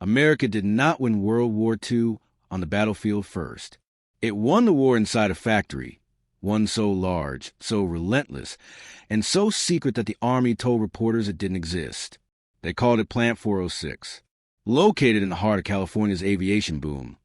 America did not win World War II on the battlefield first. It won the war inside a factory, one so large, so relentless, and so secret that the Army told reporters it didn't exist. They called it Plant 406, located in the heart of California's aviation boom,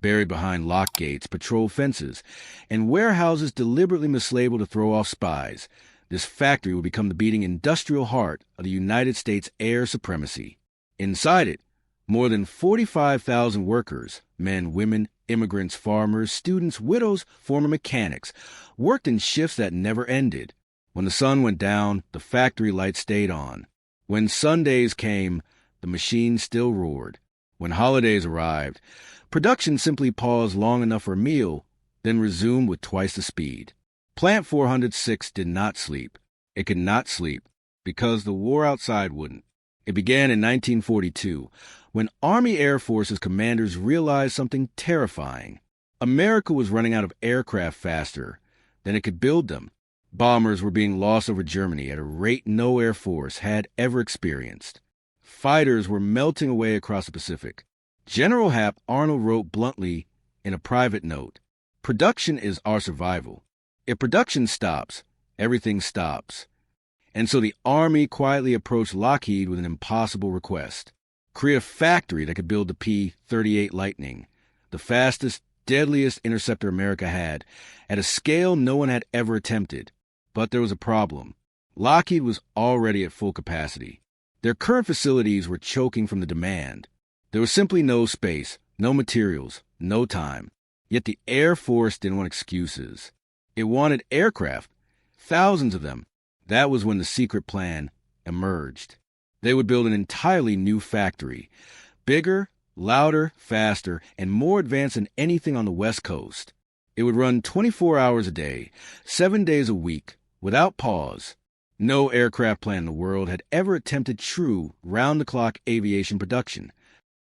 buried behind lock gates, patrol fences, and warehouses deliberately mislabeled to throw off spies. This factory would become the beating industrial heart of the United States air supremacy. Inside it, more than 45,000 workers, men, women, immigrants, farmers, students, widows, former mechanics, worked in shifts that never ended. When the sun went down, the factory lights stayed on. When Sundays came, the machine still roared. When holidays arrived, production simply paused long enough for a meal, then resumed with twice the speed. Plant 406 did not sleep. It could not sleep because the war outside wouldn't. It began in 1942, when Army Air Forces commanders realized something terrifying. America was running out of aircraft faster than it could build them. Bombers were being lost over Germany at a rate no Air Force had ever experienced. Fighters were melting away across the Pacific. General Hap Arnold wrote bluntly in a private note, "Production is our survival. If production stops, everything stops." And so the Army quietly approached Lockheed with an impossible request: create a factory that could build the P-38 Lightning, the fastest, deadliest interceptor America had, at a scale no one had ever attempted. But there was a problem. Lockheed was already at full capacity. Their current facilities were choking from the demand. There was simply no space, no materials, no time. Yet the Air Force didn't want excuses. It wanted aircraft, thousands of them. That was when the secret plan emerged. They would build an entirely new factory, bigger, louder, faster, and more advanced than anything on the West Coast. It would run 24 hours a day, 7 days a week, without pause. No aircraft plant in the world had ever attempted true, round-the-clock aviation production.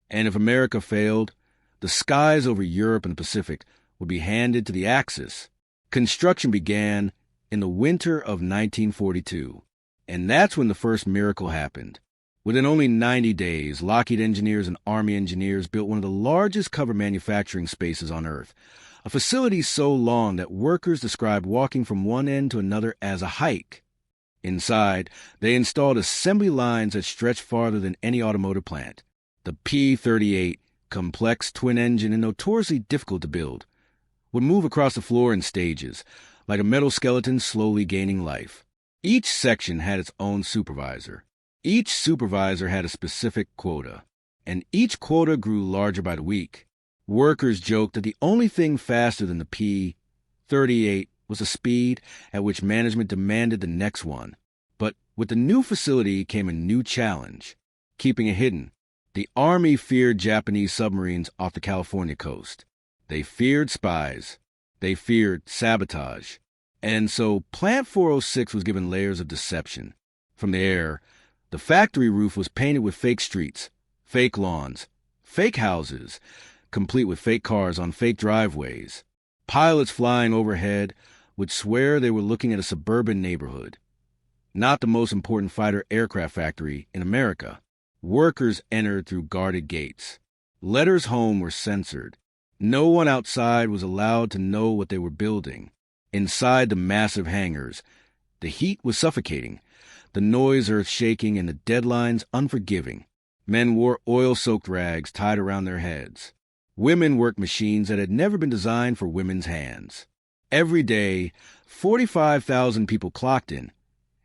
And if America failed, the skies over Europe and the Pacific would be handed to the Axis. Construction began in the winter of 1942, and that's when the first miracle happened. Within only 90 days, Lockheed engineers and Army engineers built one of the largest cover manufacturing spaces on Earth, a facility so long that workers described walking from one end to another as a hike. Inside, they installed assembly lines that stretched farther than any automotive plant. The P-38, complex twin-engine and notoriously difficult to build, would move across the floor in stages, like a metal skeleton slowly gaining life. Each section had its own supervisor. Each supervisor had a specific quota, and each quota grew larger by the week. Workers joked that the only thing faster than the P-38 was the speed at which management demanded the next one. But with the new facility came a new challenge: keeping it hidden. The Army feared Japanese submarines off the California coast. They feared spies. They feared sabotage. And so Plant 406 was given layers of deception. From the air, the factory roof was painted with fake streets, fake lawns, fake houses, complete with fake cars on fake driveways. Pilots flying overhead would swear they were looking at a suburban neighborhood, not the most important fighter aircraft factory in America. Workers entered through guarded gates. Letters home were censored. No one outside was allowed to know what they were building. Inside the massive hangars, the heat was suffocating, the noise earth-shaking, and the deadlines unforgiving. Men wore oil-soaked rags tied around their heads. Women worked machines that had never been designed for women's hands. Every day, 45,000 people clocked in,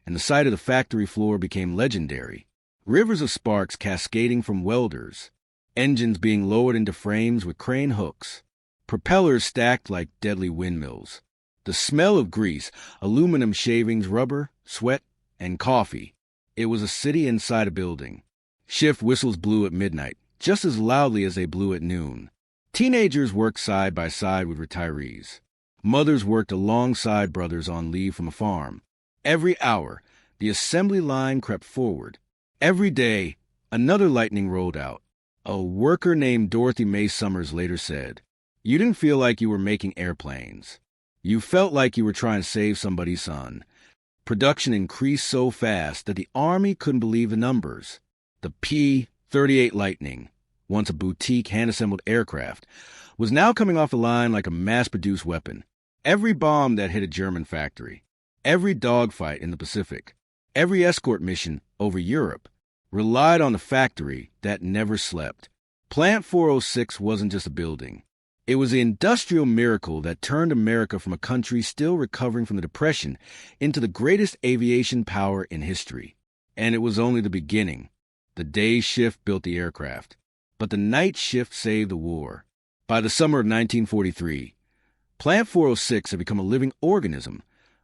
and the sight of the factory floor became legendary. Rivers of sparks cascading from welders, engines being lowered into frames with crane hooks, propellers stacked like deadly windmills. The smell of grease, aluminum shavings, rubber, sweat, and coffee. It was a city inside a building. Shift whistles blew at midnight, just as loudly as they blew at noon. Teenagers worked side by side with retirees. Mothers worked alongside brothers on leave from a farm. Every hour, the assembly line crept forward. Every day, another lightning rolled out. A worker named Dorothy Mae Summers later said, "You didn't feel like you were making airplanes. You felt like you were trying to save somebody's son." Production increased so fast that the Army couldn't believe the numbers. The P-38 Lightning once a boutique hand-assembled aircraft, was now coming off the line like a mass-produced weapon. Every bomb that hit a German factory, every dogfight in the Pacific, every escort mission over Europe relied on the factory that never slept. Plant 406 wasn't just a building. It was the industrial miracle that turned America from a country still recovering from the Depression into the greatest aviation power in history. And it was only the beginning. The day shift built the aircraft, but the night shift saved the war. By the summer of 1943, Plant 406 had become a living organism,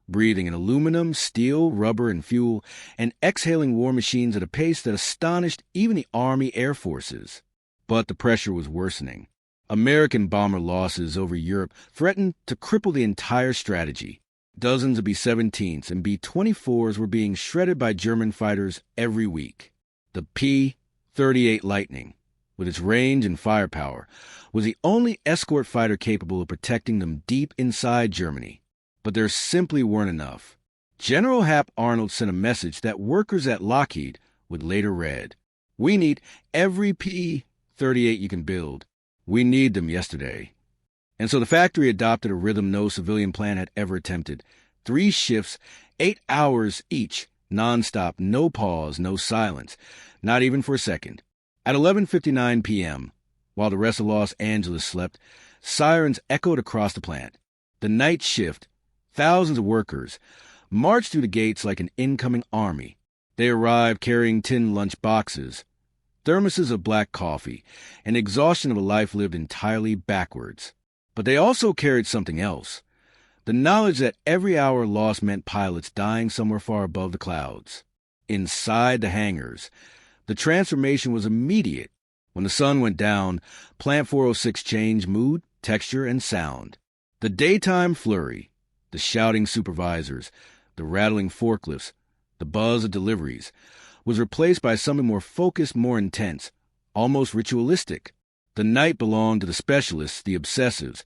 breathing in aluminum, steel, rubber, and fuel, and exhaling war machines at a pace that astonished even the Army Air Forces. But the pressure was worsening. American bomber losses over Europe threatened to cripple the entire strategy. Dozens of B-17s and B-24s were being shredded by German fighters every week. The P-38 Lightning, with its range and firepower, was the only escort fighter capable of protecting them deep inside Germany. But there simply weren't enough. General Hap Arnold sent a message that workers at Lockheed would later read, "We need every P-38 you can build. We need them yesterday." And so the factory adopted a rhythm no civilian plant had ever attempted. 3 shifts, 8 hours each, nonstop, no pause, no silence, not even for a second. At 11:59 p.m., while the rest of Los Angeles slept, sirens echoed across the plant. The night shift, thousands of workers, marched through the gates like an incoming army. They arrived carrying tin lunch boxes, thermoses of black coffee, and exhaustion of a life lived entirely backwards. But they also carried something else, the knowledge that every hour lost meant pilots dying somewhere far above the clouds. Inside the hangars, the transformation was immediate. When the sun went down, Plant 406 changed mood, texture, and sound. The daytime flurry, the shouting supervisors, the rattling forklifts, the buzz of deliveries, was replaced by something more focused, more intense, almost ritualistic. The night belonged to the specialists, the obsessives,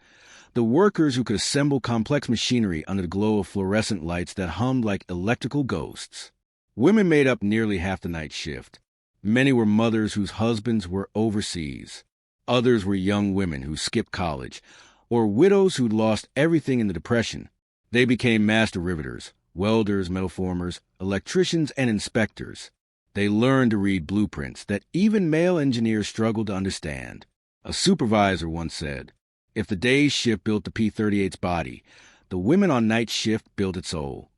the workers who could assemble complex machinery under the glow of fluorescent lights that hummed like electrical ghosts. Women made up nearly half the night shift. Many were mothers whose husbands were overseas. Others were young women who skipped college, or widows who'd lost everything in the Depression. They became master riveters, welders, metal formers, electricians, and inspectors. They learned to read blueprints that even male engineers struggled to understand. A supervisor once said, "If the day shift built the P-38's body, the women on night shift built its soul."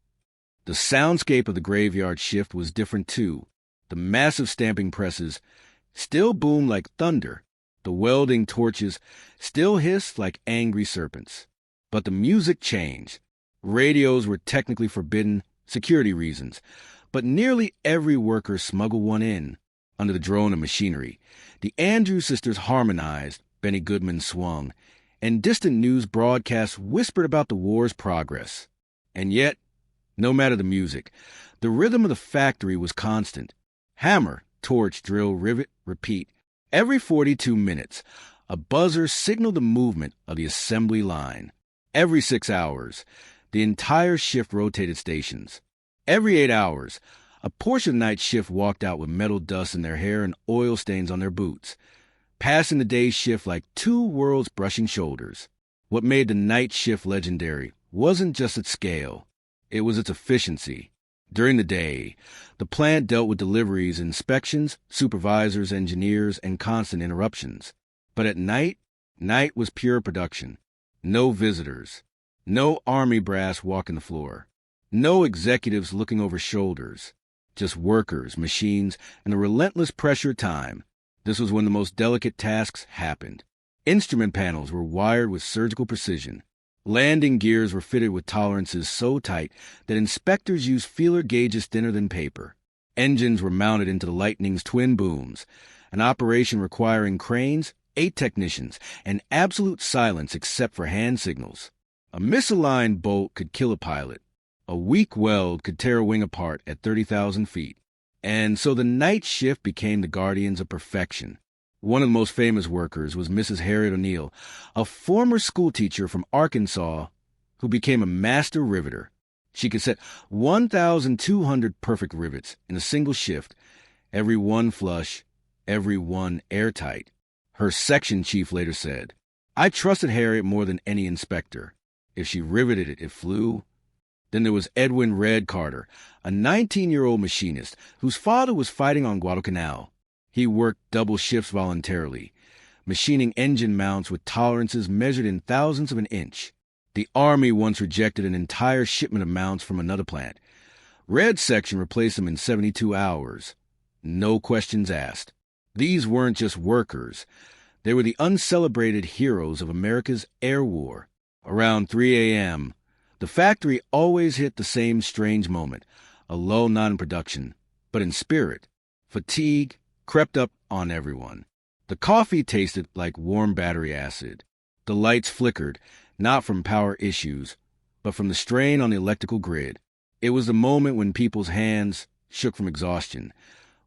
The soundscape of the graveyard shift was different too. The massive stamping presses still boomed like thunder. The welding torches still hissed like angry serpents. But the music changed. Radios were technically forbidden, security reasons, but nearly every worker smuggled one in. Under the drone of machinery, the Andrews sisters harmonized, Benny Goodman swung, and distant news broadcasts whispered about the war's progress. And yet, no matter the music, the rhythm of the factory was constant. Hammer, torch, drill, rivet, repeat. Every 42 minutes, a buzzer signaled the movement of the assembly line. Every 6 hours, the entire shift rotated stations. Every 8 hours, a portion of the night shift walked out with metal dust in their hair and oil stains on their boots, passing the day shift like two worlds brushing shoulders. What made the night shift legendary wasn't just its scale, it was its efficiency. During the day, the plant dealt with deliveries, inspections, supervisors, engineers, and constant interruptions. But at night was pure production. No visitors, no army brass walking the floor. No executives looking over shoulders, just workers, machines, and the relentless pressure of time. This was when the most delicate tasks happened. Instrument panels were wired with surgical precision. Landing gears were fitted with tolerances so tight that inspectors used feeler gauges thinner than paper. Engines were mounted into the Lightning's twin booms, an operation requiring cranes, 8 technicians, and absolute silence except for hand signals. A misaligned bolt could kill a pilot. A weak weld could tear a wing apart at 30,000 feet. And so the night shift became the guardians of perfection. One of the most famous workers was Mrs. Harriet O'Neill, a former schoolteacher from Arkansas who became a master riveter. She could set 1,200 perfect rivets in a single shift, every one flush, every one airtight. Her section chief later said, "I trusted Harriet more than any inspector. If she riveted it, it flew." Then there was Edwin "Red" Carter, a 19-year-old machinist whose father was fighting on Guadalcanal. He worked double shifts voluntarily, machining engine mounts with tolerances measured in thousandths of an inch. The Army once rejected an entire shipment of mounts from another plant. Red's section replaced them in 72 hours. No questions asked. These weren't just workers. They were the uncelebrated heroes of America's air war. Around 3 a.m., the factory always hit the same strange moment, a lull not in production, but in spirit. Fatigue crept up on everyone. The coffee tasted like warm battery acid. The lights flickered, not from power issues, but from the strain on the electrical grid. It was the moment when people's hands shook from exhaustion,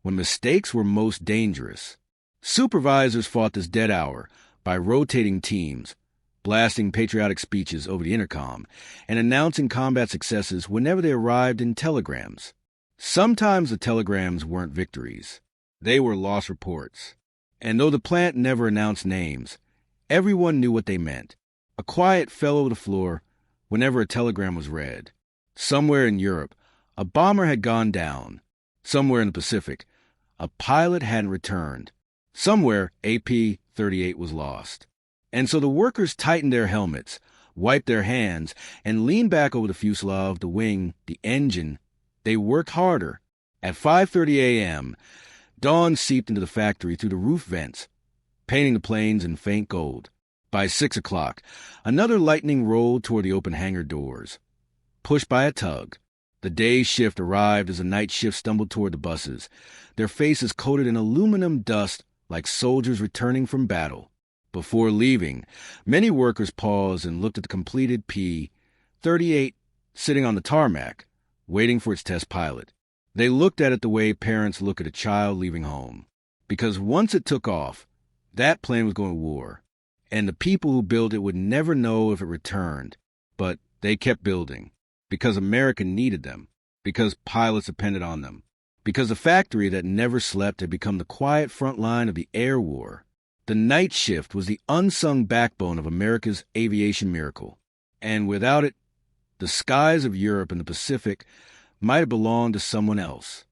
when mistakes were most dangerous. Supervisors fought this dead hour by rotating teams, blasting patriotic speeches over the intercom, and announcing combat successes whenever they arrived in telegrams. Sometimes the telegrams weren't victories. They were lost reports. And though the plant never announced names, everyone knew what they meant. A quiet fell over the floor whenever a telegram was read. Somewhere in Europe, a bomber had gone down. Somewhere in the Pacific, a pilot hadn't returned. Somewhere, AP-38 was lost. And so the workers tightened their helmets, wiped their hands, and leaned back over the fuselage, the wing, the engine. They worked harder. At 5:30 a.m., dawn seeped into the factory through the roof vents, painting the planes in faint gold. By 6 o'clock, another lightning rolled toward the open hangar doors. Pushed by a tug, the day shift arrived as the night shift stumbled toward the buses, their faces coated in aluminum dust like soldiers returning from battle. Before leaving, many workers paused and looked at the completed P-38 sitting on the tarmac, waiting for its test pilot. They looked at it the way parents look at a child leaving home. Because once it took off, that plane was going to war, and the people who built it would never know if it returned. But they kept building, because America needed them, because pilots depended on them, because the factory that never slept had become the quiet front line of the air war. The night shift was the unsung backbone of America's aviation miracle, and without it, the skies of Europe and the Pacific might have belonged to someone else.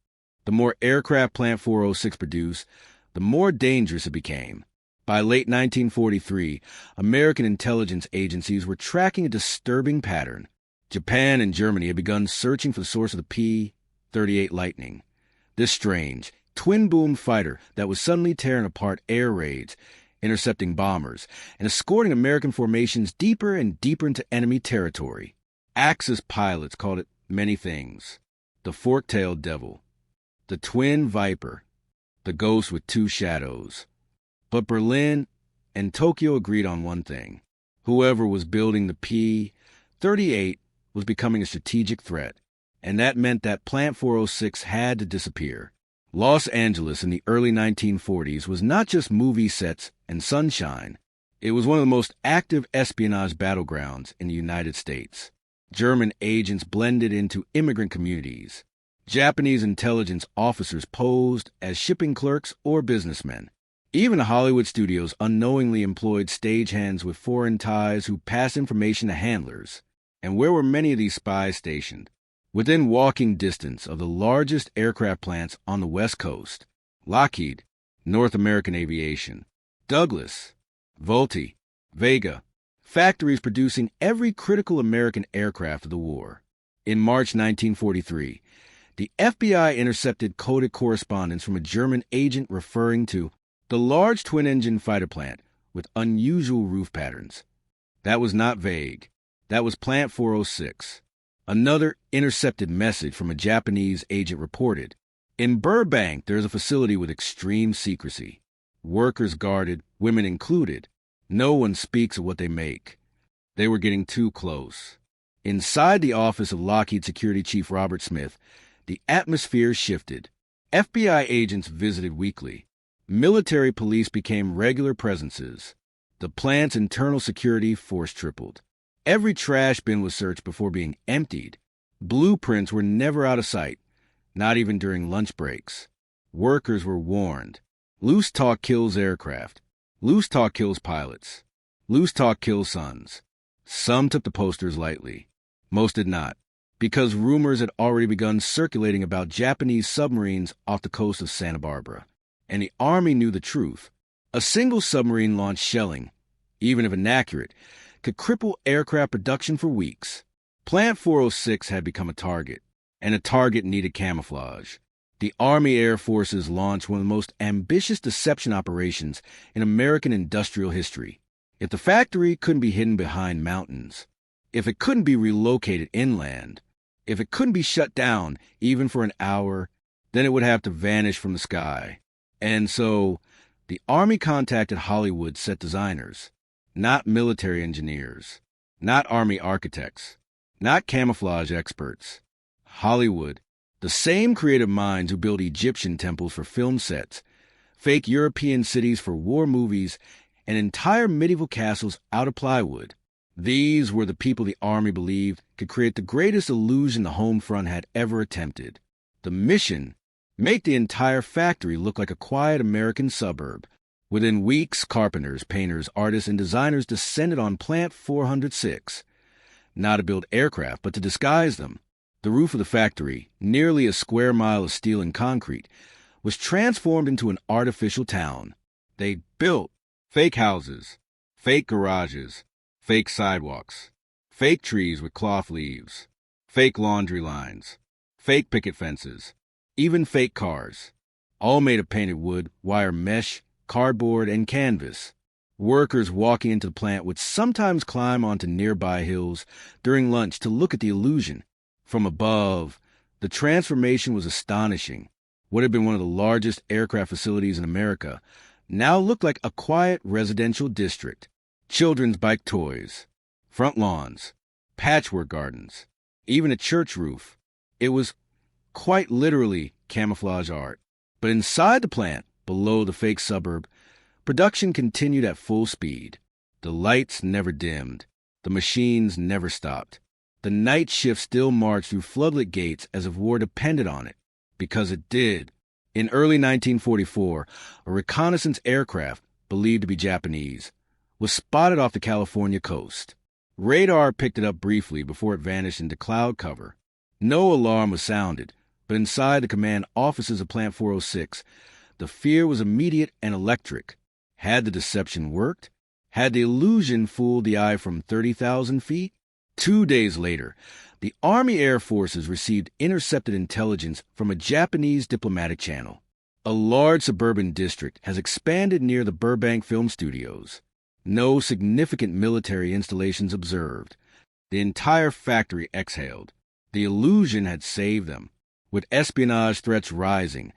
The more aircraft Plant 406 produced, the more dangerous it became. By late 1943, American intelligence agencies were tracking a disturbing pattern. Japan and Germany had begun searching for the source of the P-38 Lightning. This strange, twin-boom fighter that was suddenly tearing apart air raids, intercepting bombers, and escorting American formations deeper and deeper into enemy territory. Axis pilots called it many things. The fork-tailed devil, the twin viper, the ghost with two shadows. But Berlin and Tokyo agreed on one thing. Whoever was building the P-38 was becoming a strategic threat, and that meant that Plant 406 had to disappear. Los Angeles in the early 1940s was not just movie sets and sunshine. It was one of the most active espionage battlegrounds in the United States. German agents blended into immigrant communities. Japanese intelligence officers posed as shipping clerks or businessmen. Even the Hollywood studios unknowingly employed stagehands with foreign ties who passed information to handlers. And where were many of these spies stationed? Within walking distance of the largest aircraft plants on the West Coast: Lockheed, North American Aviation; Douglas, Vultee, Vega, factories producing every critical American aircraft of the war. In March 1943, the FBI intercepted coded correspondence from a German agent referring to the large twin-engine fighter plant with unusual roof patterns. That was not vague. That was Plant 406. Another intercepted message from a Japanese agent reported, "In Burbank, there is a facility with extreme secrecy. Workers guarded, women included. No one speaks of what they make." They were getting too close. Inside the office of Lockheed Security Chief Robert Smith, the atmosphere shifted. FBI agents visited weekly. Military police became regular presences. The plant's internal security force tripled. Every trash bin was searched before being emptied. Blueprints were never out of sight, not even during lunch breaks. Workers were warned. Loose talk kills aircraft. Loose talk kills pilots. Loose talk kills sons. Some took the posters lightly. Most did not, because rumors had already begun circulating about Japanese submarines off the coast of Santa Barbara. And the Army knew the truth. A single submarine-launched shelling, even if inaccurate, could cripple aircraft production for weeks. Plant 406 had become a target, and a target needed camouflage. The Army Air Forces launched one of the most ambitious deception operations in American industrial history. If the factory couldn't be hidden behind mountains, if it couldn't be relocated inland, if it couldn't be shut down even for an hour, then it would have to vanish from the sky. And so, the Army contacted Hollywood set designers, not military engineers, not Army architects, not camouflage experts. Hollywood, the same creative minds who built Egyptian temples for film sets, fake European cities for war movies, and entire medieval castles out of plywood. These were the people the Army believed could create the greatest illusion the home front had ever attempted. The mission: make the entire factory look like a quiet American suburb. Within weeks, carpenters, painters, artists, and designers descended on Plant 406, not to build aircraft, but to disguise them. The roof of the factory, nearly a square mile of steel and concrete, was transformed into an artificial town. They built fake houses, fake garages, fake sidewalks, fake trees with cloth leaves, fake laundry lines, fake picket fences, even fake cars, all made of painted wood, wire mesh, cardboard, and canvas. Workers walking into the plant would sometimes climb onto nearby hills during lunch to look at the illusion. From above, the transformation was astonishing. What had been one of the largest aircraft facilities in America now looked like a quiet residential district. Children's bike toys, front lawns, patchwork gardens, even a church roof. It was quite literally camouflage art. But inside the plant, below the fake suburb, production continued at full speed. The lights never dimmed. The machines never stopped. The night shift still marched through floodlit gates as if war depended on it, because it did. In early 1944, a reconnaissance aircraft, believed to be Japanese, was spotted off the California coast. Radar picked it up briefly before it vanished into cloud cover. No alarm was sounded, but inside the command offices of Plant 406, the fear was immediate and electric. Had the deception worked? Had the illusion fooled the eye from 30,000 feet? 2 days later, the Army Air Forces received intercepted intelligence from a Japanese diplomatic channel. A large suburban district has expanded near the Burbank Film Studios. No significant military installations observed. The entire factory exhaled. The illusion had saved them. With espionage threats rising,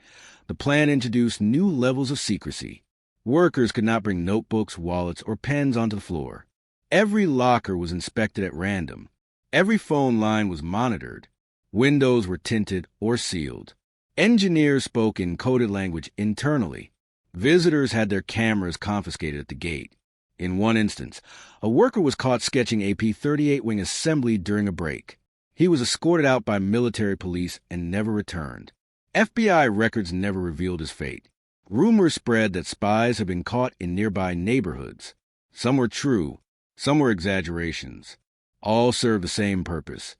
the plan introduced new levels of secrecy. Workers could not bring notebooks, wallets, or pens onto the floor. Every locker was inspected at random. Every phone line was monitored. Windows were tinted or sealed. Engineers spoke in coded language internally. Visitors had their cameras confiscated at the gate. In one instance, a worker was caught sketching a P-38 wing assembly during a break. He was escorted out by military police and never returned. FBI records never revealed his fate. Rumors spread that spies had been caught in nearby neighborhoods. Some were true, some were exaggerations. All served the same purpose: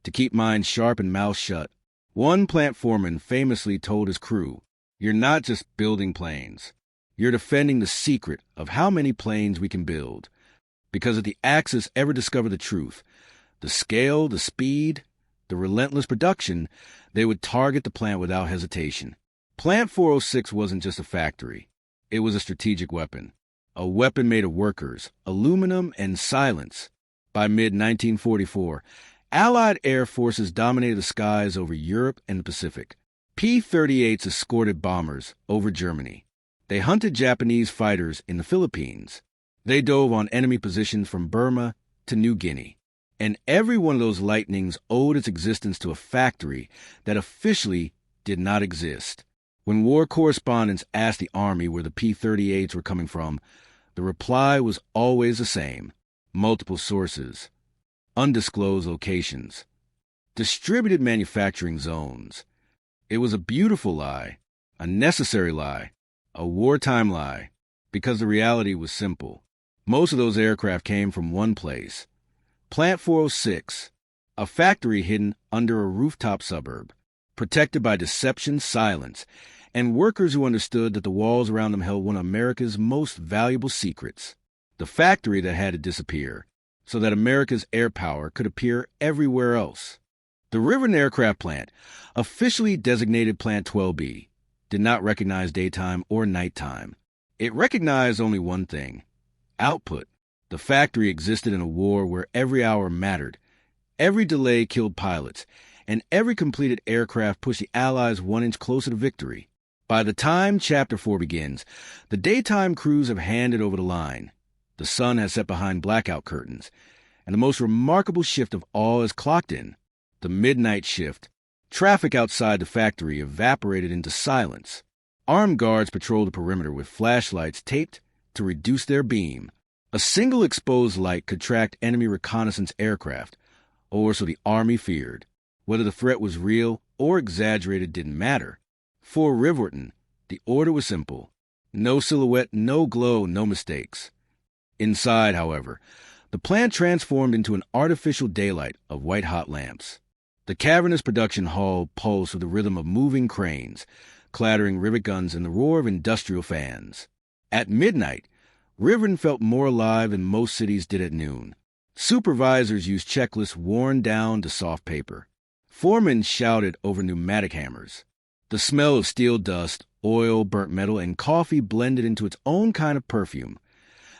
to keep minds sharp and mouths shut. One plant foreman famously told his crew, "You're not just building planes. You're defending the secret of how many planes we can build." Because if the Axis ever discovered the truth, the scale, the speed, the relentless production, they would target the plant without hesitation. Plant 406 wasn't just a factory. It was a strategic weapon. A weapon made of workers, aluminum, and silence. By mid-1944, Allied air forces dominated the skies over Europe and the Pacific. P-38s escorted bombers over Germany. They hunted Japanese fighters in the Philippines. They dove on enemy positions from Burma to New Guinea. And every one of those lightnings owed its existence to a factory that officially did not exist. When war correspondents asked the Army where the P-38s were coming from, the reply was always the same: multiple sources, undisclosed locations, distributed manufacturing zones. It was a beautiful lie, a necessary lie, a wartime lie, Because the reality was simple. Most of those aircraft came from one place, Plant 406, a factory hidden under a rooftop suburb, protected by deception, silence, and workers who understood that the walls around them held one of America's most valuable secrets, the factory that had to disappear, so that America's air power could appear everywhere else. The Riverton Aircraft Plant, officially designated Plant 12B, did not recognize daytime or nighttime. It recognized only one thing: output. The factory existed in a war where every hour mattered, every delay killed pilots, and every completed aircraft pushed the Allies 1 inch closer to victory. By the time Chapter 4 begins, the daytime crews have handed over the line. The sun has set behind blackout curtains, and the most remarkable shift of all is clocked in, the midnight shift. Traffic outside the factory evaporated into silence. Armed guards patrolled the perimeter with flashlights taped to reduce their beam. A single exposed light could track enemy reconnaissance aircraft, or so the Army feared. Whether the threat was real or exaggerated didn't matter. For Riverton, the order was simple: no silhouette, no glow, no mistakes. Inside, however, the plant transformed into an artificial daylight of white-hot lamps. The cavernous production hall pulsed with the rhythm of moving cranes, clattering rivet guns, and the roar of industrial fans. At midnight, Riverton felt more alive than most cities did at noon. Supervisors used checklists worn down to soft paper. Foremen shouted over pneumatic hammers. The smell of steel dust, oil, burnt metal, and coffee blended into its own kind of perfume,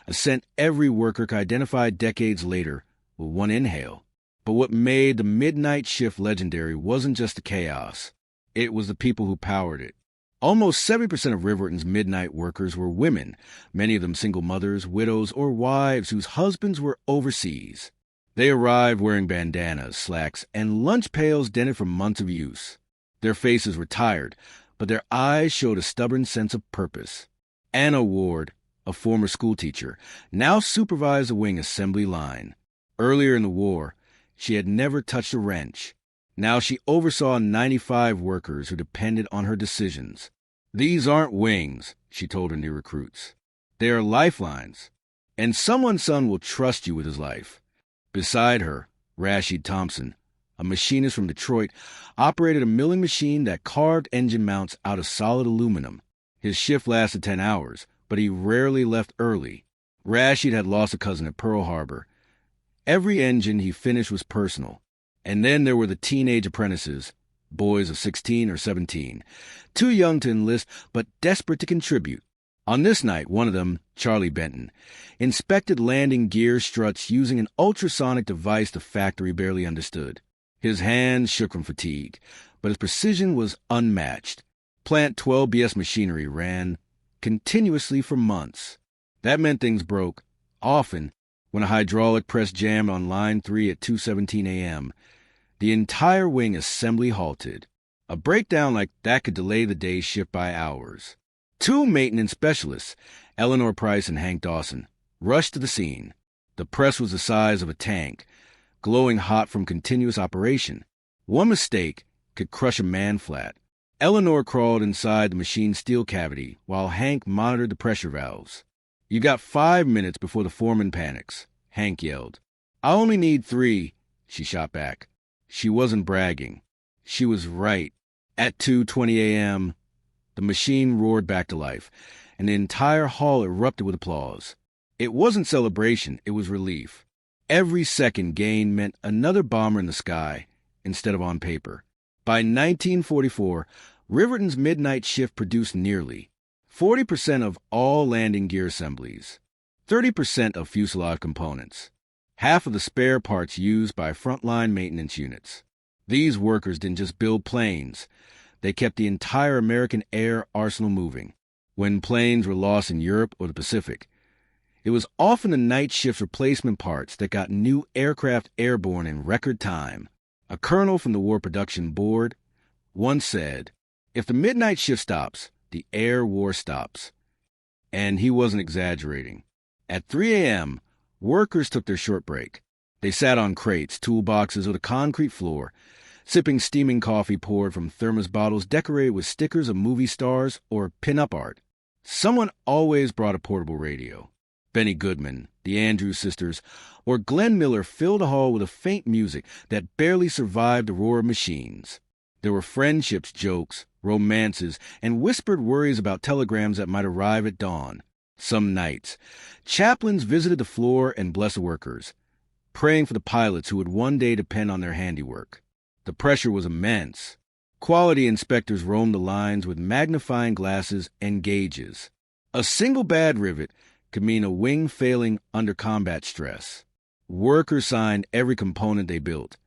a scent every worker could identify decades later with one inhale. But what made the midnight shift legendary wasn't just the chaos. It was the people who powered it. Almost 70% of Riverton's midnight workers were women, many of them single mothers, widows, or wives whose husbands were overseas. They arrived wearing bandanas, slacks, and lunch pails dented from months of use. Their faces were tired, but their eyes showed a stubborn sense of purpose. Anna Ward, a former schoolteacher, now supervised the wing assembly line. Earlier in the war, she had never touched a wrench. Now she oversaw 95 workers who depended on her decisions. "These aren't wings," she told her new recruits. "They are lifelines, and someone's son will trust you with his life." Beside her, Rashid Thompson, a machinist from Detroit, operated a milling machine that carved engine mounts out of solid aluminum. His shift lasted 10 hours, but he rarely left early. Rashid had lost a cousin at Pearl Harbor. Every engine he finished was personal. And then there were the teenage apprentices, boys of 16 or 17, too young to enlist but desperate to contribute. On this night, one of them, Charlie Benton, inspected landing gear struts using an ultrasonic device the factory barely understood. His hands shook from fatigue, but his precision was unmatched. Plant 12BS machinery ran continuously for months. That meant things broke, often, when a hydraulic press jammed on line 3 at 2:17 a.m. The entire wing assembly halted. A breakdown like that could delay the day's shift by hours. 2 maintenance specialists, Eleanor Price and Hank Dawson, rushed to the scene. The press was the size of a tank, glowing hot from continuous operation. One mistake could crush a man flat. Eleanor crawled inside the machine's steel cavity while Hank monitored the pressure valves. "You got 5 minutes before the foreman panics," Hank yelled. "I only need 3, she shot back. She wasn't bragging. She was right. At 2:20 a.m., the machine roared back to life, and the entire hall erupted with applause. It wasn't celebration, it was relief. Every second gained meant another bomber in the sky, instead of on paper. By 1944, Riverton's midnight shift produced nearly 40% of all landing gear assemblies, 30% of fuselage components, half of the spare parts used by frontline maintenance units. These workers didn't just build planes. They kept the entire American air arsenal moving. When planes were lost in Europe or the Pacific, it was often the night shift replacement parts that got new aircraft airborne in record time. A colonel from the War Production Board once said, "If the midnight shift stops, the air war stops." And he wasn't exaggerating. At 3 a.m., workers took their short break. They sat on crates, toolboxes, or the concrete floor, sipping steaming coffee poured from thermos bottles decorated with stickers of movie stars or pin-up art. Someone always brought a portable radio. Benny Goodman, the Andrews sisters, or Glenn Miller filled a hall with a faint music that barely survived the roar of machines. There were friendships, jokes, romances, and whispered worries about telegrams that might arrive at dawn. Some nights, chaplains visited the floor and blessed the workers, praying for the pilots who would one day depend on their handiwork. The pressure was immense. Quality inspectors roamed the lines with magnifying glasses and gauges. A single bad rivet could mean a wing failing under combat stress. Workers signed every component they built,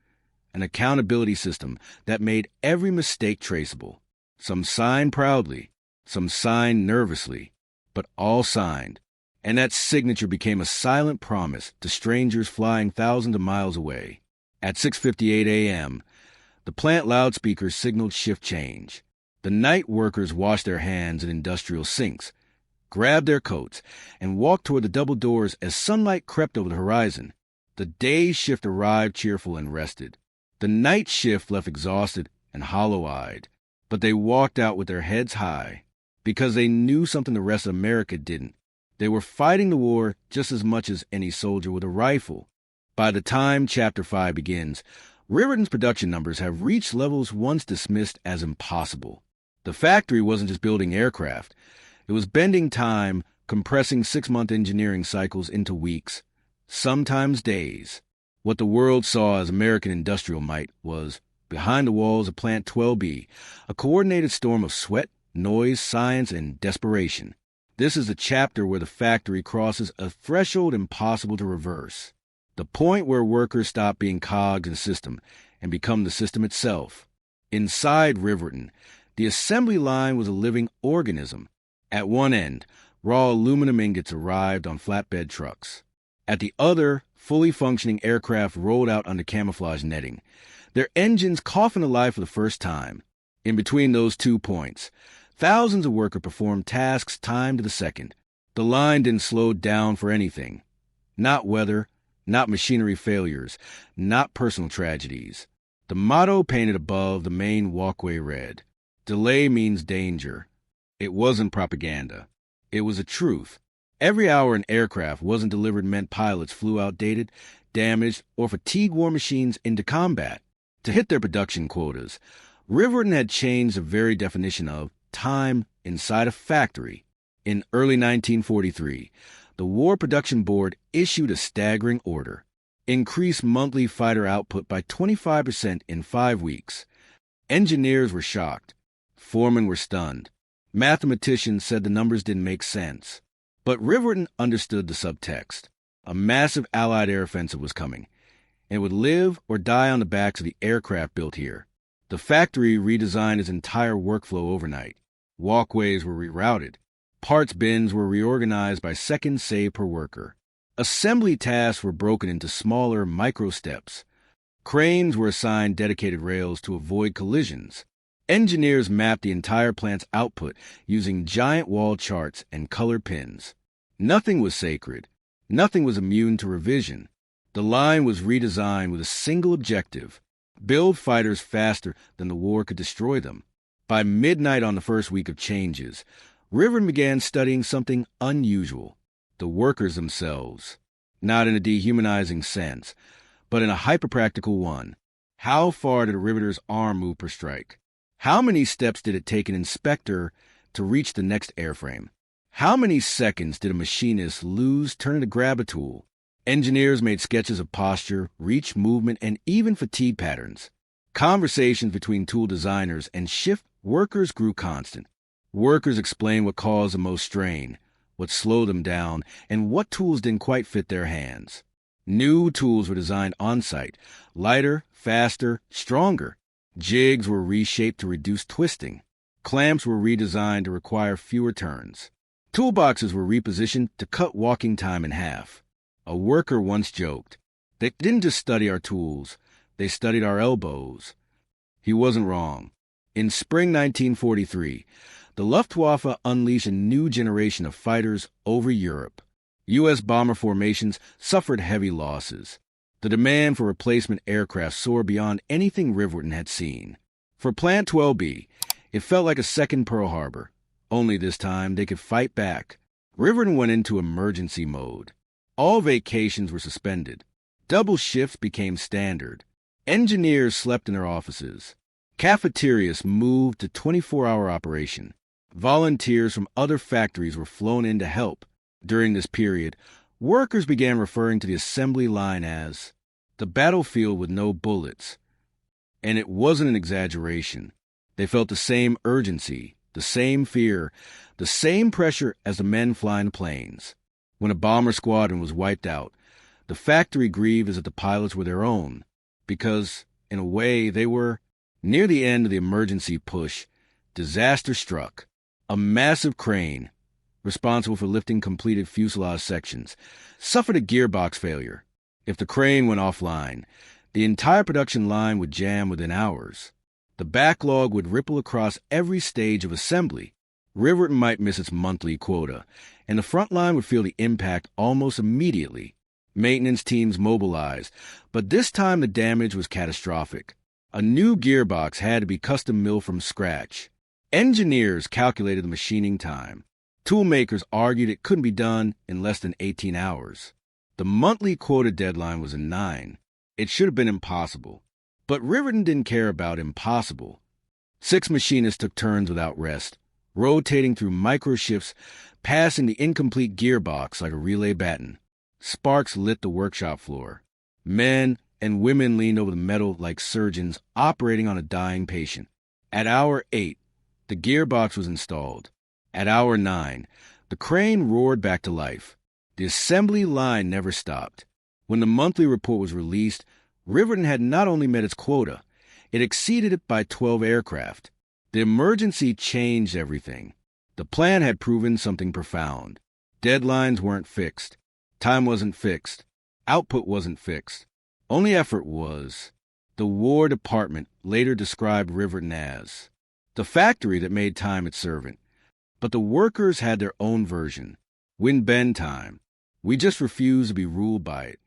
an accountability system that made every mistake traceable. Some signed proudly, some signed nervously, but all signed. And that signature became a silent promise to strangers flying thousands of miles away. At 6:58 a.m., the plant loudspeakers signaled shift change. The night workers washed their hands in industrial sinks, grabbed their coats, and walked toward the double doors as sunlight crept over the horizon. The day shift arrived cheerful and rested. The night shift left exhausted and hollow-eyed, but they walked out with their heads high because they knew something the rest of America didn't. They were fighting the war just as much as any soldier with a rifle. By the time Chapter 5 begins, Riverton's production numbers have reached levels once dismissed as impossible. The factory wasn't just building aircraft. It was bending time, compressing 6-month engineering cycles into weeks, sometimes days. What the world saw as American industrial might was, behind the walls of Plant 12B, a coordinated storm of sweat, noise, science, and desperation. This is a chapter where the factory crosses a threshold impossible to reverse. The point where workers stop being cogs in the system and become the system itself. Inside Riverton, the assembly line was a living organism. At one end, raw aluminum ingots arrived on flatbed trucks. At the other, fully functioning aircraft rolled out under camouflage netting, their engines coughing alive for the first time. In between those 2 points, thousands of workers performed tasks timed to the second. The line didn't slow down for anything. Not weather, not machinery failures, not personal tragedies. The motto painted above the main walkway read, "Delay means danger." It wasn't propaganda. It was a truth. Every hour an aircraft wasn't delivered meant pilots flew outdated, damaged, or fatigue-worn machines into combat. To hit their production quotas, Riverton had changed the very definition of time inside a factory. In early 1943, the War Production Board issued a staggering order: increase monthly fighter output by 25% in 5 weeks. Engineers were shocked. Foremen were stunned. Mathematicians said the numbers didn't make sense. But Riverton understood the subtext. A massive Allied air offensive was coming, and it would live or die on the backs of the aircraft built here. The factory redesigned its entire workflow overnight. Walkways were rerouted. Parts bins were reorganized by seconds saved per worker. Assembly tasks were broken into smaller micro-steps. Cranes were assigned dedicated rails to avoid collisions. Engineers mapped the entire plant's output using giant wall charts and color pins. Nothing was sacred. Nothing was immune to revision. The line was redesigned with a single objective: build fighters faster than the war could destroy them. By midnight on the first week of changes, Riverton began studying something unusual: the workers themselves. Not in a dehumanizing sense, but in a hyper-practical one. How far did a riveter's arm move per strike? How many steps did it take an inspector to reach the next airframe? How many seconds did a machinist lose turning to grab a tool? Engineers made sketches of posture, reach, movement, and even fatigue patterns. Conversations between tool designers and shift workers grew constant. Workers explained what caused the most strain, what slowed them down, and what tools didn't quite fit their hands. New tools were designed on-site, lighter, faster, stronger. Jigs were reshaped to reduce twisting. Clamps were redesigned to require fewer turns. Toolboxes were repositioned to cut walking time in half. A worker once joked, "They didn't just study our tools, they studied our elbows." He wasn't wrong. In spring 1943, the Luftwaffe unleashed a new generation of fighters over Europe. U.S. bomber formations suffered heavy losses. The demand for replacement aircraft soared beyond anything Riverton had seen. For Plant 12B, it felt like a second Pearl Harbor, Only this time they could fight back. Riverton went into emergency mode. All vacations were suspended. Double shifts became standard. Engineers slept in their offices. Cafeterias moved to 24-hour operation. Volunteers from other factories were flown in to help. During this period, workers began referring to the assembly line as the battlefield with no bullets. And it wasn't an exaggeration. They felt the same urgency, the same fear, the same pressure as the men flying the planes. When a bomber squadron was wiped out, the factory grieved as if the pilots were their own, because, in a way, they were. Near the end of the emergency push, disaster struck. A massive crane, responsible for lifting completed fuselage sections, suffered a gearbox failure. If the crane went offline, the entire production line would jam within hours. The backlog would ripple across every stage of assembly. Riverton might miss its monthly quota, and the front line would feel the impact almost immediately. Maintenance teams mobilized, but this time the damage was catastrophic. A new gearbox had to be custom milled from scratch. Engineers calculated the machining time. Toolmakers argued it couldn't be done in less than 18 hours. The monthly quota deadline was in 9. It should have been impossible. But Riverton didn't care about impossible. 6 machinists took turns without rest, rotating through micro-shifts, passing the incomplete gearbox like a relay baton. Sparks lit the workshop floor. Men and women leaned over the metal like surgeons operating on a dying patient. At hour 8, the gearbox was installed. At hour 9, the crane roared back to life. The assembly line never stopped. When the monthly report was released, Riverton had not only met its quota, it exceeded it by 12 aircraft. The emergency changed everything. The plan had proven something profound. Deadlines weren't fixed. Time wasn't fixed. Output wasn't fixed. Only effort was. The War Department later described Riverton as the factory that made time its servant. But the workers had their own version. Win-bend time. We just refused to be ruled by it.